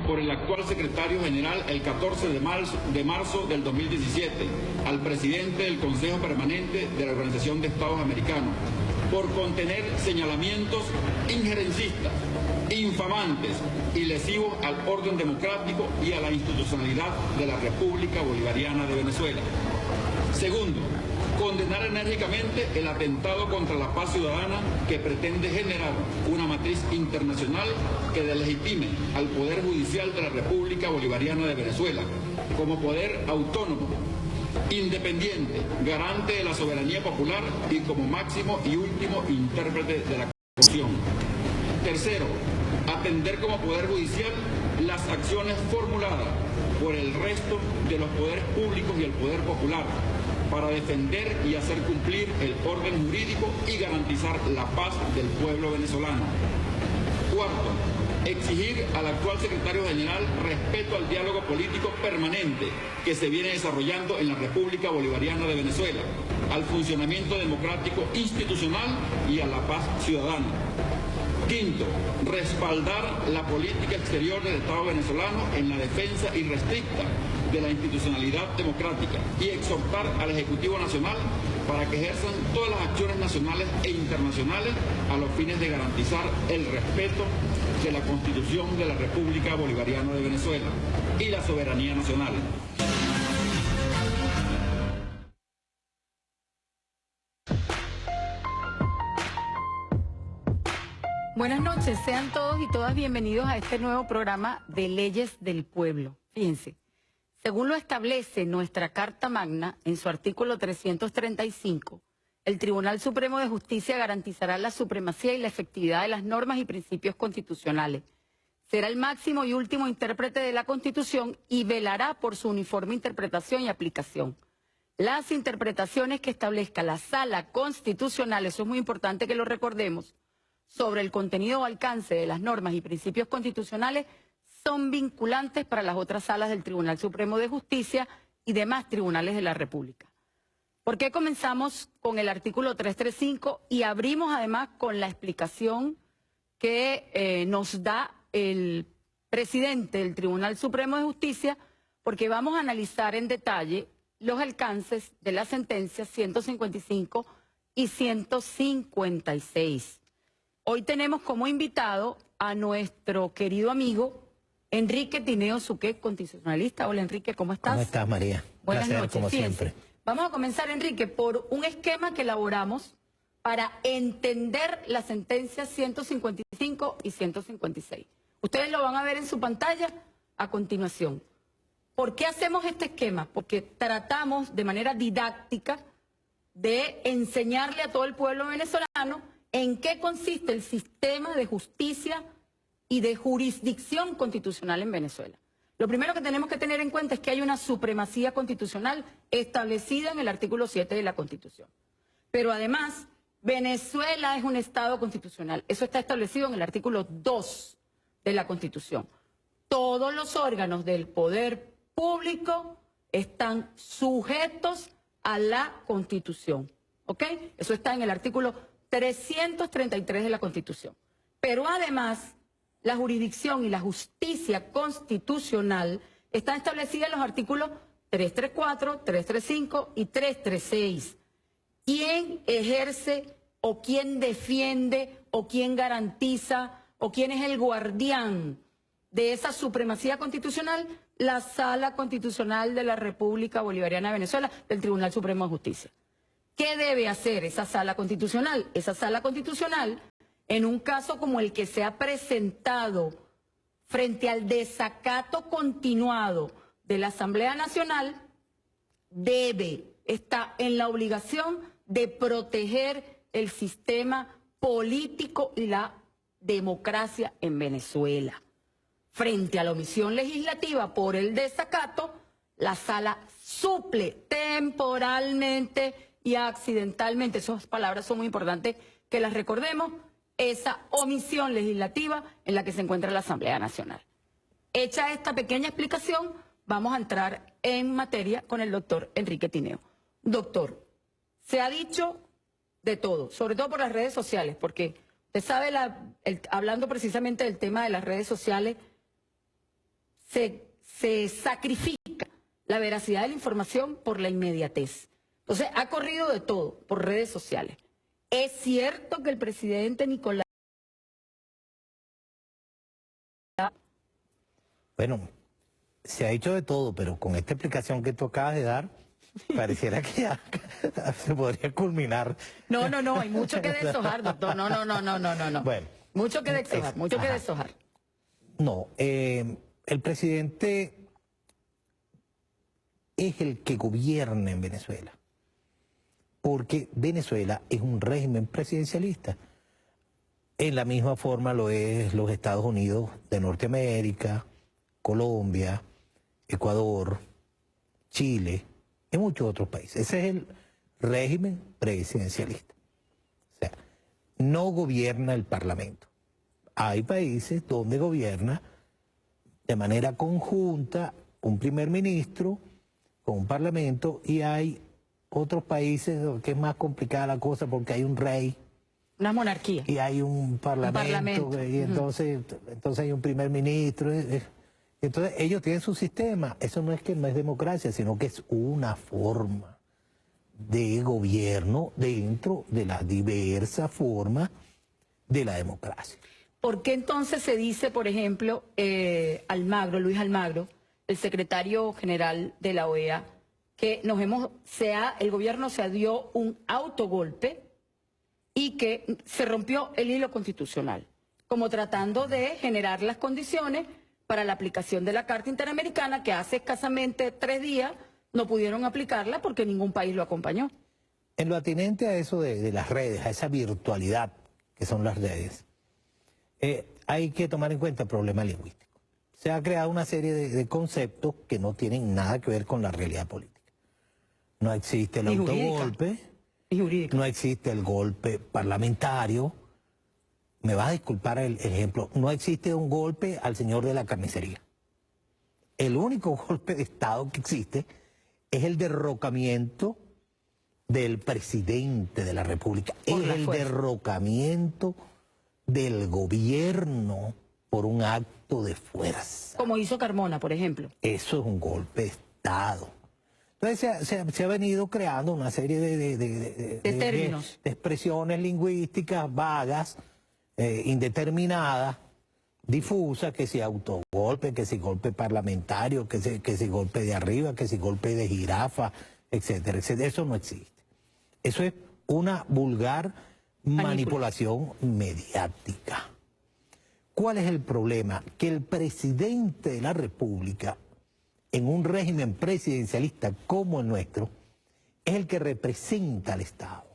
por el actual secretario general el 14 de marzo del 2017 al presidente del Consejo Permanente de la Organización de Estados Americanos por contener señalamientos injerencistas, infamantes y lesivos al orden democrático y a la institucionalidad de la República Bolivariana de Venezuela. Segundo, condenar enérgicamente el atentado contra la paz ciudadana que pretende generar una matriz internacional que deslegitime al Poder Judicial de la República Bolivariana de Venezuela como poder autónomo, independiente, garante de la soberanía popular y como máximo y último intérprete de la Constitución. Tercero, atender como Poder Judicial las acciones formuladas por el resto de los poderes públicos y el poder popular para defender y hacer cumplir el orden jurídico y garantizar la paz del pueblo venezolano. Cuarto, exigir al actual secretario general respeto al diálogo político permanente que se viene desarrollando en la República Bolivariana de Venezuela, al funcionamiento democrático institucional y a la paz ciudadana. Quinto, respaldar la política exterior del Estado venezolano en la defensa irrestricta de la institucionalidad democrática y exhortar al Ejecutivo Nacional para que ejerzan todas las acciones nacionales e internacionales a los fines de garantizar el respeto de la Constitución de la República Bolivariana de Venezuela y la soberanía nacional. Buenas noches, sean todos y todas bienvenidos a este nuevo programa de Leyes del Pueblo. Fíjense, según lo establece nuestra Carta Magna en su artículo 335, el Tribunal Supremo de Justicia garantizará la supremacía y la efectividad de las normas y principios constitucionales. Será el máximo y último intérprete de la Constitución y velará por su uniforme interpretación y aplicación. Las interpretaciones que establezca la Sala Constitucional, eso es muy importante que lo recordemos, sobre el contenido o alcance de las normas y principios constitucionales son vinculantes para las otras salas del Tribunal Supremo de Justicia y demás tribunales de la República. ¿Por qué comenzamos con el artículo 335 y abrimos además con la explicación que nos da el presidente del Tribunal Supremo de Justicia? Porque vamos a analizar en detalle los alcances de las sentencias 155 y 156. Hoy tenemos como invitado a nuestro querido amigo Enrique Tineo Suquet, constitucionalista. Hola Enrique, ¿cómo estás? ¿Cómo estás, María? Buenas Placer, noches. como Fíjense, siempre. vamos a comenzar, Enrique, por un esquema que elaboramos para entender las sentencias 155 y 156. Ustedes lo van a ver en su pantalla a continuación. ¿Por qué hacemos este esquema? Porque tratamos de manera didáctica de enseñarle a todo el pueblo venezolano en qué consiste el sistema de justicia y de jurisdicción constitucional en Venezuela. Lo primero que tenemos que tener en cuenta es que hay una supremacía constitucional establecida en el artículo 7 de la Constitución. Pero además, Venezuela es un Estado constitucional. Eso está establecido en el artículo 2 de la Constitución. Todos los órganos del poder público están sujetos a la Constitución. ¿Ok? Eso está en el artículo 333 de la Constitución. Pero además, la jurisdicción y la justicia constitucional están establecidas en los artículos 334, 335 y 336. ¿Quién ejerce o quién defiende o quién garantiza o quién es el guardián de esa supremacía constitucional? La Sala Constitucional de la República Bolivariana de Venezuela, del Tribunal Supremo de Justicia. ¿Qué debe hacer esa Sala Constitucional? Esa Sala Constitucional, en un caso como el que se ha presentado frente al desacato continuado de la Asamblea Nacional, está en la obligación de proteger el sistema político y la democracia en Venezuela. Frente a la omisión legislativa por el desacato, la Sala suple temporalmente y accidentalmente, esas palabras son muy importantes que las recordemos, esa omisión legislativa en la que se encuentra la Asamblea Nacional. Hecha esta pequeña explicación, vamos a entrar en materia con el doctor Enrique Tineo. Doctor, se ha dicho de todo, sobre todo por las redes sociales, porque usted sabe, hablando precisamente del tema de las redes sociales, se sacrifica la veracidad de la información por la inmediatez. Entonces, ha corrido de todo por redes sociales. Es cierto que el presidente Nicolás... Bueno, se ha hecho de todo, pero con esta explicación que tú acabas de dar, pareciera que ya se podría culminar. No, hay mucho que deshojar, doctor. No. Bueno. Mucho que deshojar, mucho que deshojar. No, el presidente es el que gobierna en Venezuela, porque Venezuela es un régimen presidencialista. En la misma forma lo es los Estados Unidos de Norteamérica, Colombia, Ecuador, Chile y muchos otros países. Ese es el régimen presidencialista. O sea, no gobierna el Parlamento. Hay países donde gobierna de manera conjunta un primer ministro con un parlamento, y hay otros países que es más complicada la cosa porque hay un rey. Una monarquía. Y hay un parlamento. Y entonces hay un primer ministro. Entonces ellos tienen su sistema. Eso no es que no es democracia, sino que es una forma de gobierno dentro de las diversas formas de la democracia. ¿Por qué entonces se dice, por ejemplo, Luis Almagro, el secretario general de la OEA, que el gobierno se dio un autogolpe y que se rompió el hilo constitucional, como tratando de generar las condiciones para la aplicación de la Carta Interamericana, que hace escasamente 3 días no pudieron aplicarla porque ningún país lo acompañó? En lo atinente a eso de las redes, a esa virtualidad que son las redes, hay que tomar en cuenta el problema lingüístico. Se ha creado una serie de conceptos que no tienen nada que ver con la realidad política. No existe el autogolpe, no existe el golpe parlamentario. Me vas a disculpar el ejemplo, no existe un golpe al señor de la carnicería. El único golpe de Estado que existe es el derrocamiento del presidente de la República, es el derrocamiento del gobierno por un acto de fuerza. Como hizo Carmona, por ejemplo. Eso es un golpe de Estado. Entonces se ha venido creando una serie de términos, de expresiones lingüísticas vagas, indeterminadas, difusas, que si autogolpe, que si golpe parlamentario, que si golpe de arriba, que si golpe de jirafa, etcétera, etcétera. Eso no existe. Eso es una vulgar manipulación mediática. ¿Cuál es el problema? Que el presidente de la República, en un régimen presidencialista como el nuestro, es el que representa al Estado.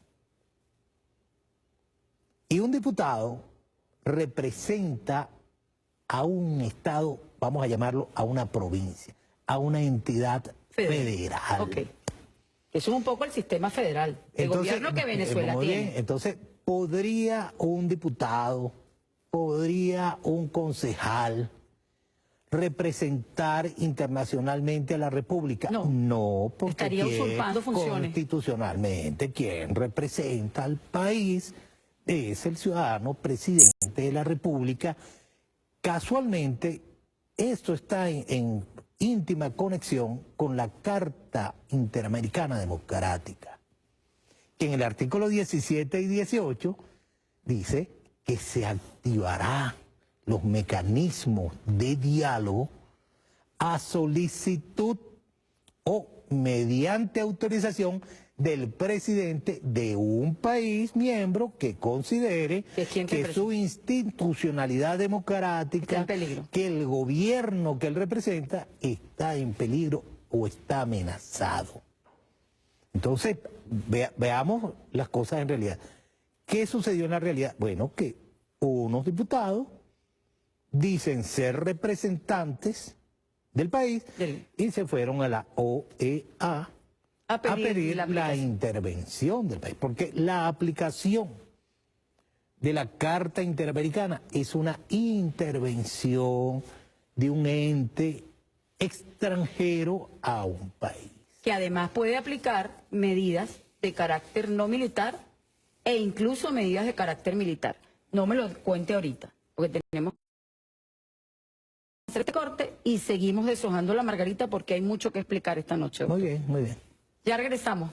Y un diputado representa a un Estado, vamos a llamarlo, a una provincia, a una entidad federal. Okay. Eso es un poco el sistema federal, el gobierno que Venezuela tiene. Bien, entonces, ¿podría un diputado, podría un concejal representar internacionalmente a la República? No, porque estaría usurpando funciones. Constitucionalmente, quien representa al país es el ciudadano presidente de la República. Casualmente, esto está en íntima conexión con la Carta Interamericana Democrática, que en el artículo 17 y 18 dice que se activará los mecanismos de diálogo a solicitud o mediante autorización del presidente de un país miembro que considere que su institucionalidad democrática, que el gobierno que él representa está en peligro o está amenazado. Entonces, veamos las cosas en realidad. ¿Qué sucedió en la realidad? Bueno, que unos diputados dicen ser representantes del país y se fueron a la OEA a pedir la intervención del país, porque la aplicación de la Carta Interamericana es una intervención de un ente extranjero a un país. Que además puede aplicar medidas de carácter no militar e incluso medidas de carácter militar. No me lo cuente ahorita, porque tenemos hacer este corte y seguimos deshojando la margarita porque hay mucho que explicar esta noche. Muy bien, muy bien. Ya regresamos.